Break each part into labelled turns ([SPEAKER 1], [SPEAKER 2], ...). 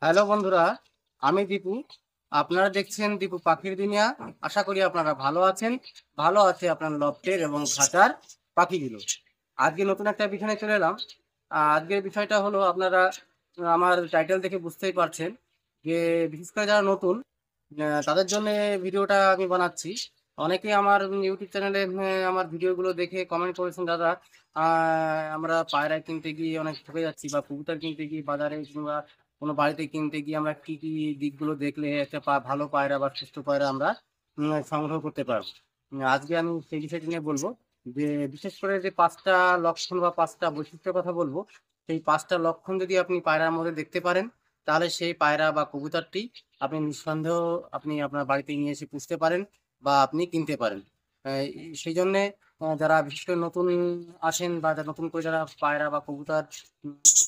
[SPEAKER 1] Hello বন্ধুরা, আমি দীপু। আপনারা দেখছেন দীপু পাখির দুনিয়া। আশা করি আপনারা ভালো আছেন। ভালো আছে আপনার লফটের এবং খাঁচার পাখিগুলো। আজকে নতুন একটা বিষয় নিয়ে চলে এলাম। আজকের বিষয়টা হলো, আপনারা আমার টাইটেল দেখে বুঝতেই পারছেন যে বিশেষ করে যারা নতুন, তাদের জন্য ভিডিওটা আমি বানাচ্ছি। অনেকেই আমার ইউটিউব চ্যানেলে আমার ভিডিওগুলো দেখে কমেন্ট করেছেন, দাদা আমরা পায়রা কিনতে গিয়ে অনেক ঠকে যাচ্ছি, বা কবুতর কিনতে গিয়ে বাজারে কিংবা কোনো বাড়িতে কিনতে গিয়ে আমরা কি কি দিকগুলো দেখলে একটা ভালো পায়রা বা সুস্থ পায়রা আমরা সংগ্রহ করতে পারবো। আজকে আমি সেই বিষয়টি নিয়ে বলবো, যে বিশেষ করে যে 5টা লক্ষণ বা 5টা বৈশিষ্ট্যের কথা বলবো। সেই 5টা লক্ষণ যদি আপনি পায়রার মধ্যে দেখতে পারেন, তাহলে সেই পায়রা বা কবুতরটি আপনি নিঃসন্দেহ আপনি আপনার বাড়িতে নিয়ে এসে পুষতে পারেন বা আপনি কিনতে পারেন। আহ, সেই জন্যে যারা বিশেষ করে নতুন আসেন, বা যারা নতুন করে যারা পায়রা বা কবুতর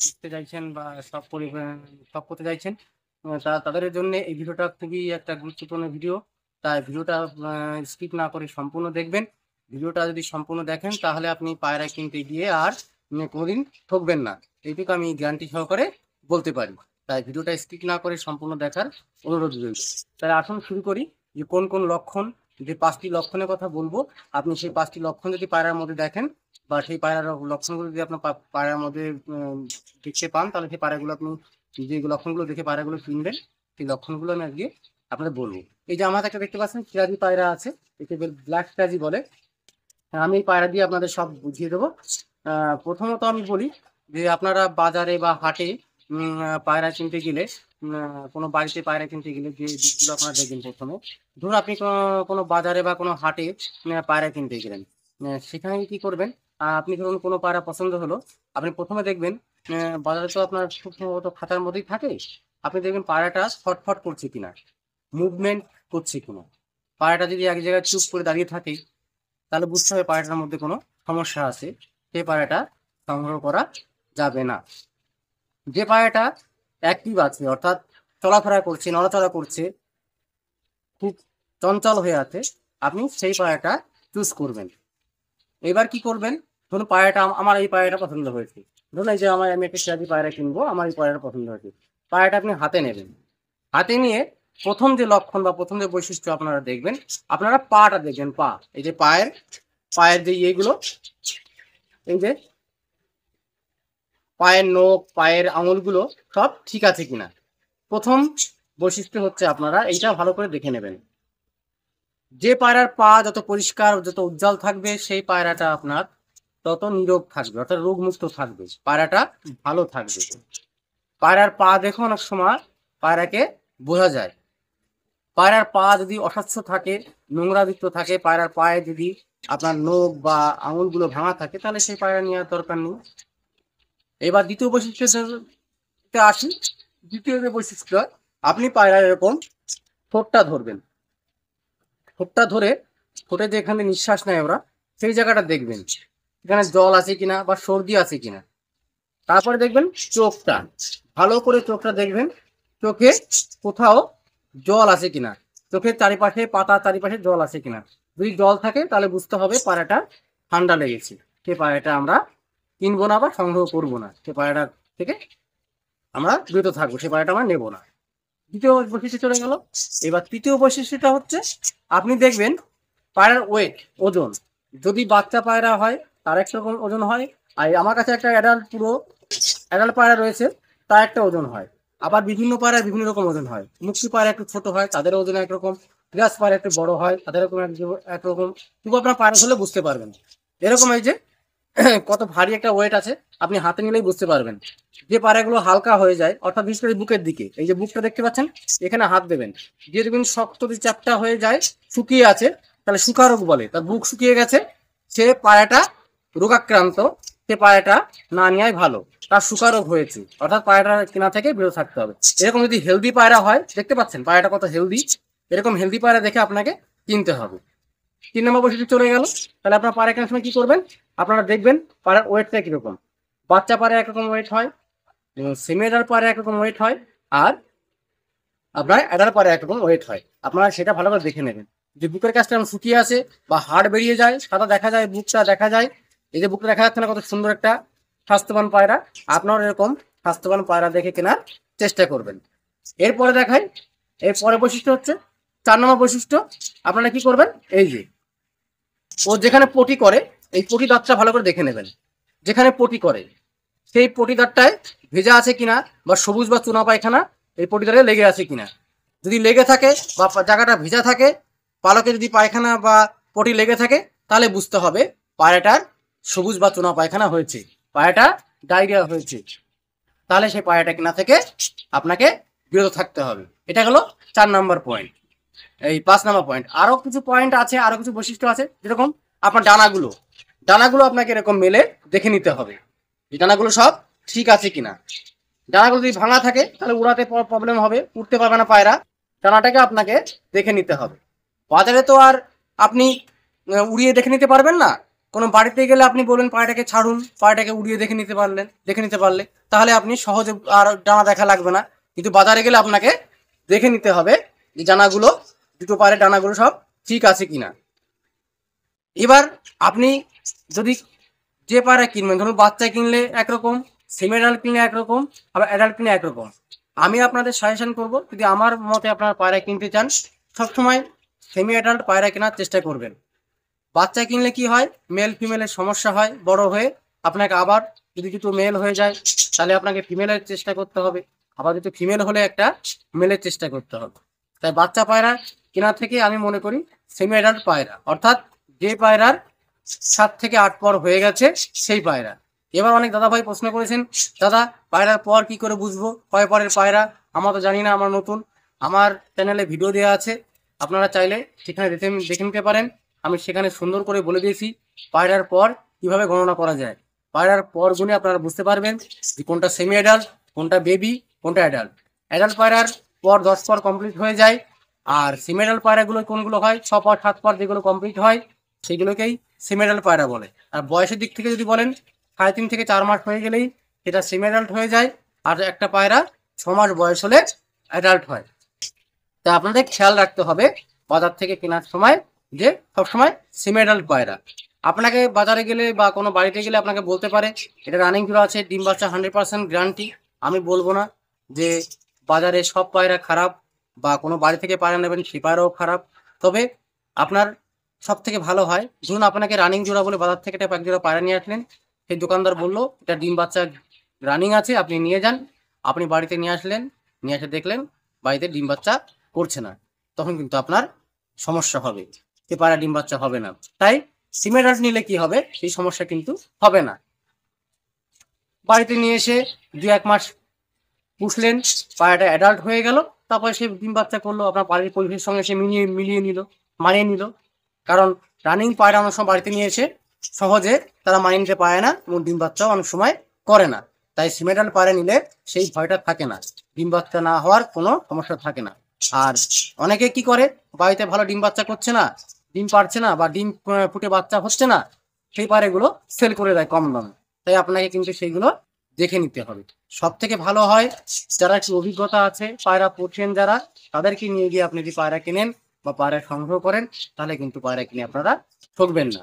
[SPEAKER 1] শিখতে চাইছেন বা শখ করতে চাইছেন, তাদের জন্য এই ভিডিওটা খুবই একটা গুরুত্বপূর্ণ ভিডিও। তাই ভিডিওটা স্কিপ না করে সম্পূর্ণ দেখবেন। ভিডিওটা যদি সম্পূর্ণ দেখেন, তাহলে আপনি পায়রা কিনতে গিয়ে আর কোনোদিন ঠকবেন না, এইটুকু আমি গ্যারান্টি সহকারে বলতে পারি। তাই ভিডিওটা স্কিপ না করে সম্পূর্ণ দেখার অনুরোধ রইল। তাহলে আসুন শুরু করি, যে কোন কোন লক্ষণ, যে 5টি লক্ষণের কথা বলবো, আপনি সেই 5টি লক্ষণ যদি পায়রার মধ্যে দেখেন, বা সেই পায়রার লক্ষণগুলো যদি আপনার পায়রার মধ্যে দেখতে পান, তাহলে সেই পায়রাগুলো আপনি, যে লক্ষণগুলো দেখে পায়রাগুলো কিনবেন, সেই লক্ষণগুলো আমি আজকে আপনাদের বলবো। এই যে আমার একটা দেখতে পাচ্ছেন সিরাজি পায়রা আছে, একে ব্ল্যাক সিরাজি বলে। আমি এই পায়রা দিয়ে আপনাদের সব বুঝিয়ে দেবো। প্রথমত আমি বলি, যে আপনারা বাজারে বা হাটে পায়রা কিনতে গেলে, কোনো বাড়িতে পায়রা কিনতে গেলে যে দিকগুলো আপনারা দেখবেন প্রথমে। ধরুন আপনি কোনো বাজারে বা কোনো হাটে পায়রা কিনতে গেলেন, সেখানে কি করবেন? আপনি ধরুন কোনো পায়রা পছন্দ হলো, আপনি প্রথমে দেখবেন, বাজারে তো আপনার খুব সম্ভবত খাঁচার মধ্যেই থাকে। আপনি দেখবেন পায়রাটা ছটফট করছে কিনা, মুভমেন্ট করছে কিনা। পায়রাটা যদি এক জায়গায় চুপ করে দাঁড়িয়ে থাকে, তাহলে বুঝতে হবে পায়রাটার মধ্যে কোনো সমস্যা আছে, সেই পায়রাটা সংগ্রহ করা যাবে না। যে পায়রাটা অ্যাক্টিভ আছে, অর্থাৎ চলাফেরা করছে, নড়াচড়া করছে, খুব চঞ্চল হয়ে আছে, আপনি সেই পায়রাটা চুজ করবেন। এবার কি করবেন? ধরুন পায়রাটা আমার এই পায়রাটা পছন্দ হয়েছে। ধরুন এই যে আমি একটা সিরাজি পায়রা কিনবো, আমার এই পায়রাটা পছন্দ হয়েছে। পায়রাটা আপনি হাতে নেবেন। হাতে নিয়ে প্রথম যে লক্ষণ বা প্রথম যে বৈশিষ্ট্য আপনারা দেখবেন, আপনারা পাটা দেখবেন। পা, এই যে পায়ের পায়ের যে ইয়েগুলো, এই যে পায়ের নখ, পায়ের আঙুলগুলো সব ঠিক আছে কিনা। প্রথম বৈশিষ্ট্য হচ্ছে আপনারা এইটা ভালো করে দেখে নেবেন। যে পায়রার পা যত পরিষ্কার, যত উজ্জ্বল থাকবে, সেই পায়রাটা আপনার তত নিরোগ থাকবে, অর্থাৎ রোগমুক্ত থাকবে, পায়রাটা ভালো থাকবে। পায়রার পা দেখো, অনেক সময় পায়রাকে বোঝা যায়। পায়রার পা যদি অস্বচ্ছ থাকে, নোংরাযুক্ত থাকে, পায়রার পায়ে যদি আপনার নখ বা আঙুলগুলো ভাঙা থাকে, তাহলে সেই পায়রা নেওয়ার দরকার নেই। এবার দ্বিতীয় বৈশিষ্ট্যতে আসি। দ্বিতীয় যে বৈশিষ্ট্য, আপনি পায়রার এরকম ঠোঁটটা ধরবেন। ঠোঁটটা ধরে ঠোঁটে যেখানে নিঃশ্বাস নেয় ওরা, সেই জায়গাটা দেখবেন এখানে জল আছে কিনা বা সর্দি আছে কিনা। তারপরে দেখবেন চোখটা, ভালো করে চোখটা দেখবেন, চোখে কোথাও জল আছে কিনা, চোখের চারিপাশে, পাতার চারিপাশে জল আছে কিনা। যদি জল থাকে, তাহলে বুঝতে হবে পায়রাটা ঠান্ডা লেগেছে, সে পায়রাটা আমরা কিনবো না বা সংগ্রহ করবো না, সে পায়রাটা থেকে আমরা বিরত থাকবো, সে পায়রাটা আমরা নেবো না। দ্বিতীয় বৈশিষ্ট্য চলে গেল। এবার তৃতীয় বৈশিষ্ট্যটা হচ্ছে, আপনি দেখবেন পায়রার ওয়েট, ওজন। যদি বাচ্চা পায়রা হয়, তার একরকম ওজন হয়। আর আমার কাছে একটা পুরো অ্যাডাল্ট পায়রা রয়েছে, তার একটা ওজন হয়। আবার বিভিন্ন পায়রার বিভিন্ন রকম ওজন হয়। মুক্তি পায়রা একটু ছোট হয়, তাদের ওজন একরকম। গ্রাস পায়রা একটু বড় হয়, তাদের এরকম একরকম। তবু আপনার পায়রা হলে বুঝতে পারবেন। এরকম এই যে কত ভারী একটা ওয়েট আছে, আপনি হাতে নিলেই বুঝতে পারবেন। যে পায়রাগুলো হালকা হয়ে যায়, অর্থাৎ বিশেষ করে বুকের দিকে, এই যে বুকটা দেখতে পাচ্ছেন, এখানে হাত দেবেন। যে দেখবেন শক্ত, যদি চ্যাপটা হয়ে যায়, শুকিয়ে আছে, তাহলে শুকা রোগ বলে। তার বুক শুকিয়ে গেছে, সে পায়রাটা রোগাক্রান্ত, সে পায়রাটা না নেওয়াই ভালো। তার শুকা রোগ হয়েছে, অর্থাৎ পায়রাটা কেনা থেকে বিরত থাকতে হবে। এরকম যদি হেলদি পায়রা হয়, দেখতে পাচ্ছেন পায়রাটা কত হেলদি, এরকম হেলদি পায়রা দেখে আপনাকে কিনতে হবে। 3 নম্বর বৈশিষ্ট্য চলে গেল। তাহলে আপনার পায়রা কেনার সময় কি করবেন? আপনারা দেখবেন পায়রার ওয়েটটা কিরকম। বাচ্চা পায়রা একরকম ওয়েট হয়, সেমি অ্যাডাল্ট পায়রা একরকম ওয়েট হয়, আর আপনার অ্যাডাল্ট পায়রা একরকম ওয়েট হয়। আপনারা সেটা ভালো করে দেখে নেবেন। যে বুকের কাছটা এমন শুকিয়ে আসে বা হাড় বেরিয়ে যায়, সাদা দেখা যায়, বুকটা দেখা যায়, এই যে বুকটা দেখা যাচ্ছে না, কত সুন্দর একটা স্বাস্থ্যবান পায়রা। আপনারা এরকম স্বাস্থ্যবান পায়রা দেখে কেনার চেষ্টা করবেন। এরপরে দেখাই, এরপরে বৈশিষ্ট্য হচ্ছে 4 নম্বর বৈশিষ্ট্য। আপনারা কি করবেন, এই যে ও যেখানে পটি করে এই পটি দাঁতটা ভালো করে দেখে নেবেন। যেখানে পটি করে সেই পটি দাঁতটায় ভেজা আছে কিনা বা সবুজ বা চুনা পায়খানা এই পটি দাঁড়ে লেগে আছে কিনা। যদি লেগে থাকে বা জায়গাটা ভেজা থাকে, পালকে যদি পায়খানা বা পটি লেগে থাকে, তাহলে বুঝতে হবে পায়রাটার সবুজ বা চুনা পায়খানা হয়েছে, পায়রাটা ডায়রিয়া হয়েছে। তাহলে সেই পায়রাটা কিনা থেকে আপনাকে বিরত থাকতে হবে। এটা হলো 4 নম্বর পয়েন্ট। এই 5 নম্বর পয়েন্ট, আরো কিছু পয়েন্ট আছে, আরো কিছু বৈশিষ্ট্য আছে। যেরকম আপনার ডানাগুলো আপনাকে এরকম মেলে দেখে নিতে হবে এই ডানাগুলো সব ঠিক আছে কিনা। ডানাগুলো যদি ভাঙা থাকে তাহলে উড়াতে প্রবলেম হবে, উঠতে পারবে না পায়রা। ডানাটাকে আপনাকে দেখে নিতে হবে। বাজারে তো আর আপনি উড়িয়ে দেখে নিতে পারবেন না। কোনো বাড়িতে গেলে আপনি বলবেন পায়রাটাকে ছাড়ুন, পায়রাটাকে উড়িয়ে দেখে নিতে পারলে তাহলে আপনি সহজে আর ডানা দেখা লাগবে না। কিন্তু বাজারে গেলে আপনাকে দেখে নিতে হবে যে ডানাগুলো, দুটো পায়ের ডানাগুলো সব ঠিক আছে কিনা। এবার আপনি যদি যে পায়রা কিনবেন, ধরুন বাচ্চা কিনলে একরকম, সেমি অ্যাডাল্ট কিনলে একরকম, আবার অ্যাডাল্ট কিনলে একরকম। আমি আপনাদের সাজেশন করব, যদি আমার মতে আপনারা পায়রা কিনতে চান, সবসময় সেমি অ্যাডাল্ট পায়রা কেনার চেষ্টা করবেন। বাচ্চা কিনলে কি হয়, মেল ফিমেলের সমস্যা হয়, বড় হয়ে আপনাকে আবার যদি দুটো মেল হয়ে যায় তাহলে আপনাকে ফিমেলের চেষ্টা করতে হবে, আবার দুটো ফিমেল হলে একটা মেলের চেষ্টা করতে হবে। তাই বাচ্চা পায়রা কেনার থেকে আমি মনে করি সেমি অ্যাডাল্ট পায়রা, অর্থাৎ যে পায়রার 7 থেকে 8 পর হয়ে গেছে সেই পায়রা। এবার অনেক দাদাভাই প্রশ্ন করেছেন, দাদা পায়রার পর কি করে বুঝবো কয় পরের পায়রা? আমরা তো জানি না, আমার নতুন। আমার চ্যানেলে ভিডিও দেওয়া আছে, আপনারা চাইলে সেখানে দেখে নিতে পারেন। আমি সেখানে সুন্দর করে বলে দিয়েছি পায়রার পর কিভাবে গণনা করা যায়। পায়রার পর গুণে আপনারা বুঝতে পারবেন যে কোনটা সেমি অ্যাডাল্ট, কোনটা বেবি, কোনটা অ্যাডাল্ট। অ্যাডাল্ট পায়রার পর 10 পর কমপ্লিট হয়ে যায়। আর সেমি অ্যাডাল্ট পায়রাগুলো কোনগুলো হয়, 6 পর 7 পর যেগুলো কমপ্লিট হয় সেগুলোকেই সেমি অ্যাডাল্ট পায়রা বলে। আর বয়সের দিক থেকে যদি বলেন, 3.5 থেকে 4 মাস হয়ে গেলেই সেটা সেমি অ্যাডাল্ট হয়ে যায়। আর একটা পায়রা 6 মাস বয়স হলে অ্যাডাল্ট হয়। তাই আপনাদের খেয়াল রাখতে হবে বাজার থেকে কেনার সময় যে সবসময় সেমি অ্যাডাল্ট পায়রা। আপনাকে বাজারে গেলে বা কোনো বাড়িতে গেলে আপনাকে বলতে পারে এটা রানিং জোড়া আছে, ডিম বাচ্চা 100% গ্যারান্টি। আমি বলবো না যে বাজারে সব পায়রা খারাপ বা কোনো বাড়ি থেকে পায়রা নেবেন সে পায়রাও খারাপ। তবে আপনার সব থেকে ভালো হয়, ধরুন আপনাকে রানিং জোড়া বলে বাজার থেকে এক জোড়া পায়রা নিয়ে আসলেন, সেই দোকানদার বললো এটা ডিম বাচ্চা রানিং আছে, আপনি নিয়ে যান। আপনি বাড়িতে নিয়ে আসলেন, নিয়ে এসে দেখলেন বাড়িতে ডিম বাচ্চা করছে না, তখন কিন্তু আপনার সমস্যা হবে, সে পায়রা ডিম বাচ্চা হবে না। তাই সেমি অ্যাডাল্ট নিলে কি হবে, সেই সমস্যা কিন্তু হবে না। বাড়িতে নিয়ে এসে 2-1 মাস পুষলেন, পায়রাটা অ্যাডাল্ট হয়ে গেল, তারপরে সে ডিম বাচ্চা করলো, আপনার বাড়ির পরিবেশের সঙ্গে সে মানিয়ে নিল। কারণ রানিং পায়রা অনেক সময় বাড়িতে নিয়ে এসে সহজে তারা মানিয়ে নিতে পারে না এবং ডিম বাচ্চাও অনেক সময় করে না। তাই সেমি অ্যাডাল্ট পায়রা নিলে সেই ভয়টা থাকে না, ডিম বাচ্চা না হওয়ার কোনো সমস্যা থাকে না। আর অনেকে কি করে, বাড়িতে ভালো ডিম বাচ্চা করছে না, ডিম পারছে না বা ডিম ফুটে বাচ্চা হচ্ছে না, সেই পায়রাগুলো সেল করে দেয় কম দামে। তাই আপনাকে কিন্তু সেইগুলো দেখে নিতে হবে। সব থেকে ভালো হয় যারা একটু অভিজ্ঞতা আছে, পায়রা পড়ছেন যারা, তাদেরকে নিয়ে গিয়ে আপনি যদি পায়রা কেনেন বা পায়রা সংগ্রহ করেন, তাহলে কিন্তু পায়রা কিনে আপনারা ঠকবেন না।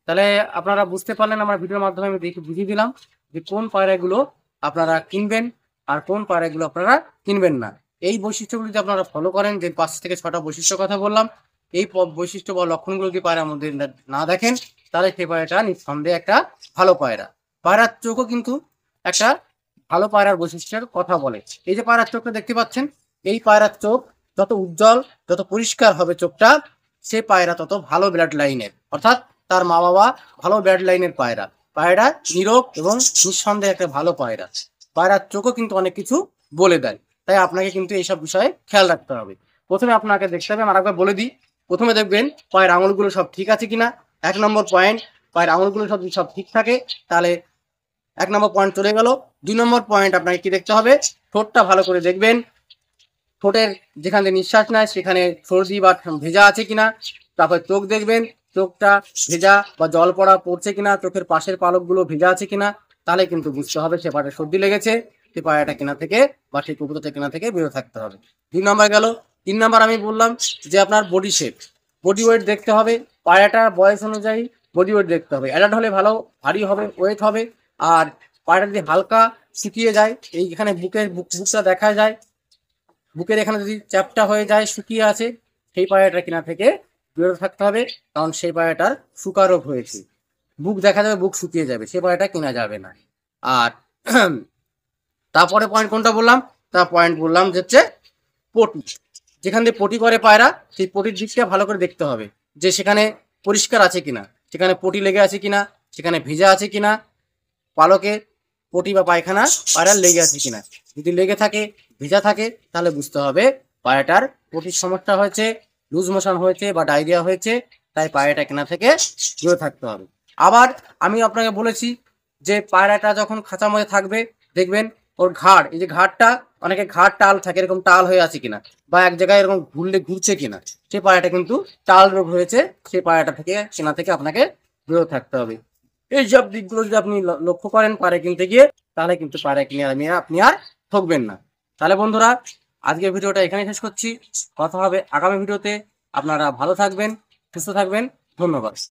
[SPEAKER 1] তাহলে আপনারা বুঝতে পারলেন আমার ভিডিওর মাধ্যমে আমি বুঝিয়ে দিলাম যে কোন পায়রাগুলো আপনারা কিনবেন আর কোন পায়রাগুলো আপনারা কিনবেন না। এই বৈশিষ্ট্যগুলো যদি আপনারা ফলো করেন, যে 5 থেকে 6টা বৈশিষ্ট্য কথা বললাম, এই বৈশিষ্ট্য বা লক্ষণগুলো যদি পায়রার মধ্যে না দেখেন, তাহলে সেই পায়রাটা নিঃসন্দেহে একটা ভালো পায়রা। পায়রার চোখও কিন্তু একটা ভালো পায়রার বৈশিষ্ট্যের কথা বলে। এই যে পায়রার চোখটা দেখতে পাচ্ছেন, এই পায়রার চোখ যত উজ্জ্বল, যত পরিষ্কার হবে চোখটা, সে পায়রা তত ভালো ব্লাড লাইনের, অর্থাৎ তার মা বাবা ভালো ব্লাড লাইনের পায়রা। পায়রা নীরব এবং নিঃসন্দেহে একটা ভালো পায়রা। পায়রার চোখও কিন্তু অনেক কিছু বলে দেয়। তাই আপনাকে কিন্তু এইসব বিষয়ে খেয়াল রাখতে হবে। প্রথমে আপনাকে দেখতে হবে, আমি আরেকবার বলে দিই, প্রথমে দেখবেন পায়ের আঙুলগুলো সব ঠিক আছে কিনা। 1 নম্বর পয়েন্ট, পায়ের আঙুলগুলো সব ঠিক থাকে, তাহলে 1 নম্বর পয়েন্ট চলে গেল। 2 নম্বর পয়েন্ট আপনাকে কি দেখতে হবে, ঠোঁটটা ভালো করে দেখবেন। ঠোঁটের যেখানে নিঃশ্বাস নেয় সেখানে সর্দি বা ভেজা আছে কিনা। তারপর চোখ দেখবেন, চোখটা ভেজা বা জল পড়ছে কিনা, চোখের পাশের পালকগুলো ভেজা আছে কিনা, তাহলে কিন্তু বুঝতে হবে সে পায়রা সর্দি লেগেছে, সে পায়রাটা কেনা থেকে বা সেই কবুতরটা কেনা থেকে বেরো থাকতে হবে। 2 নম্বর গেল। 3 নম্বর আমি বললাম যে আপনার বডি শেপ, বডি ওয়েট দেখতে হবে। পায়রাটা বয়স অনুযায়ী বডি ওয়েট দেখতে হবে। অ্যাডাল্ট হলে ভালো ভারী হবে, ওয়েট হবে। আর পায়রাটা যদি হালকা শুকিয়ে যায়, এইখানে বুকটা দেখা যায়, বুকের এখানে যদি চ্যাপটা হয়ে যায়, শুকিয়ে আছে, সেই পায়রাটা কেনা থেকে বিরত থাকতে হবে, কারণ সেই পায়রাটার শুকা রোগ হয়েছে। বুক দেখা যাবে, বুক শুকিয়ে যাবে, সেই পায়রাটা কেনা যাবে না। আর তারপরে পয়েন্ট কোনটা বললাম? তার পয়েন্ট বললাম যে হচ্ছে পটি। যেখান দিয়ে পটি করে পায়রা, সেই পটির দিকটা ভালো করে দেখতে হবে যে সেখানে পরিষ্কার আছে কিনা, সেখানে পটি লেগে আছে কিনা, সেখানে ভিজা আছে কিনা, পালকে পটি বা পায়খানা পায়রার লেগে আছে কিনা। যদি লেগে থাকে, ভিজা থাকে, তাহলে বুঝতে হবে পায়রাটার পটির সমস্যা হয়েছে, লুজ মোশন হয়েছে বা ডায়রিয়া হয়েছে, তাই পায়রাটা কেনা থেকে দূরে থাকতে হবে। আবার আমি আপনাকে বলেছি যে পায়রাটা যখন খাঁচার মধ্যে থাকবে, দেখবেন ওর ঘাড়, এই যে ঘাড়টা, অনেকে ঘাড় টাল থাকে, এরকম টাল হয়ে আছে কিনা, বা এক জায়গায় এরকম ঘুরছে কিনা, সেই পায়রাটা কিন্তু টাল রোগ হয়েছে। সেই পায়রাটা থেকে কেনা থেকে আপনাকে বিরত থাকতে হবে। এই সব দিকগুলো যদি আপনি লক্ষ্য করেন পায়রা কিনতে গিয়ে, তাহলে কিন্তু পায়রা কিনে আপনি আর ঠকবেন না। তাহলে বন্ধুরা, আজকের ভিডিওটা এখানে শেষ করছি। কথা হবে আগামী ভিডিওতে। আপনারা ভালো থাকবেন, সুস্থ থাকবেন। ধন্যবাদ।